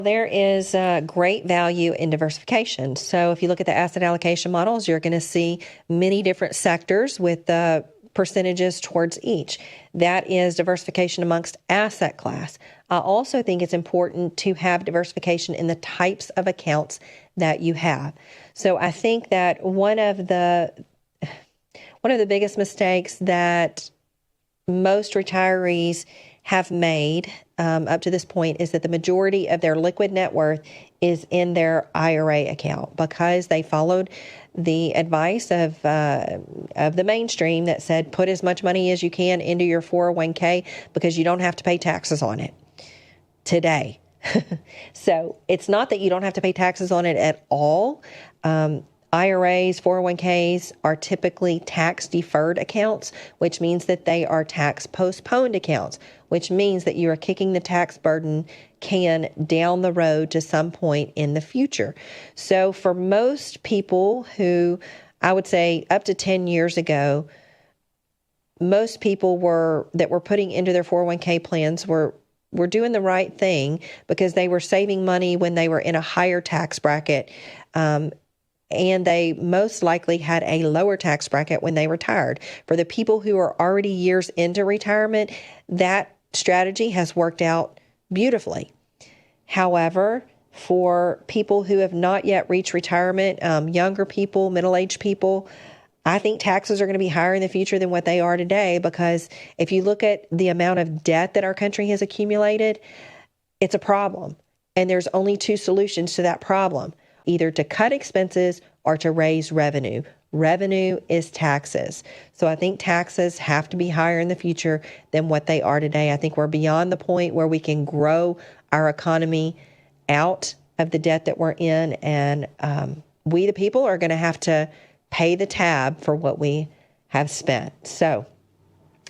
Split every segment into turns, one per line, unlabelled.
There is great value in diversification. So if you look at the asset allocation models, you're going to see many different sectors with percentages towards each. That is diversification amongst asset class. I also think it's important to have diversification in the types of accounts that you have. So I think that one of the biggest mistakes that most retirees have made up to this point is that the majority of their liquid net worth is in their IRA account because they followed the advice of the mainstream that said put as much money as you can into your 401k because you don't have to pay taxes on it today. So it's not that you don't have to pay taxes on it at all. IRAs, 401ks are typically tax deferred accounts, which means that they are tax postponed accounts, which means that you are kicking the tax burden can down the road to some point in the future. So for most people who, I would say up to 10 years ago, most people that were putting into their 401k plans were doing the right thing because they were saving money when they were in a higher tax bracket. And they most likely had a lower tax bracket when they retired. For the people who are already years into retirement, that strategy has worked out beautifully. However, for people who have not yet reached retirement, younger people, middle-aged people, I think taxes are going to be higher in the future than what they are today because if you look at the amount of debt that our country has accumulated, it's a problem. And there's only two solutions to that problem. Either to cut expenses or to raise revenue. Revenue is taxes. So I think taxes have to be higher in the future than what they are today. I think we're beyond the point where we can grow our economy out of the debt that we're in. And we, the people, are going to have to pay the tab for what we have spent. So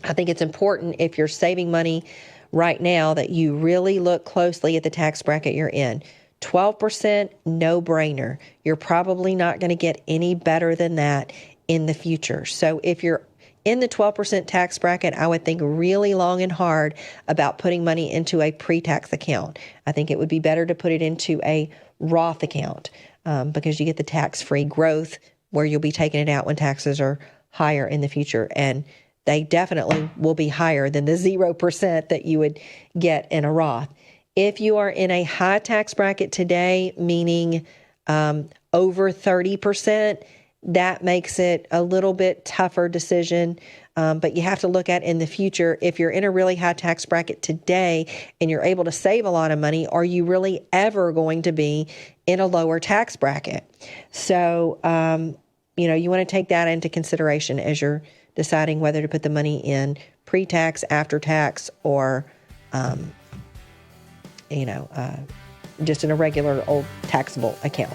I think it's important if you're saving money right now that you really look closely at the tax bracket you're in. 12%, no-brainer. You're probably not going to get any better than that in the future. So if you're in the 12% tax bracket, I would think really long and hard about putting money into a pre-tax account. I think it would be better to put it into a Roth account because you get the tax-free growth where you'll be taking it out when taxes are higher in the future. And they definitely will be higher than the 0% that you would get in a Roth. If you are in a high tax bracket today, meaning over 30%, that makes it a little bit tougher decision. But you have to look at in the future, if you're in a really high tax bracket today and you're able to save a lot of money, are you really ever going to be in a lower tax bracket? So, you want to take that into consideration as you're deciding whether to put the money in pre-tax, after tax, or just in a regular old taxable account.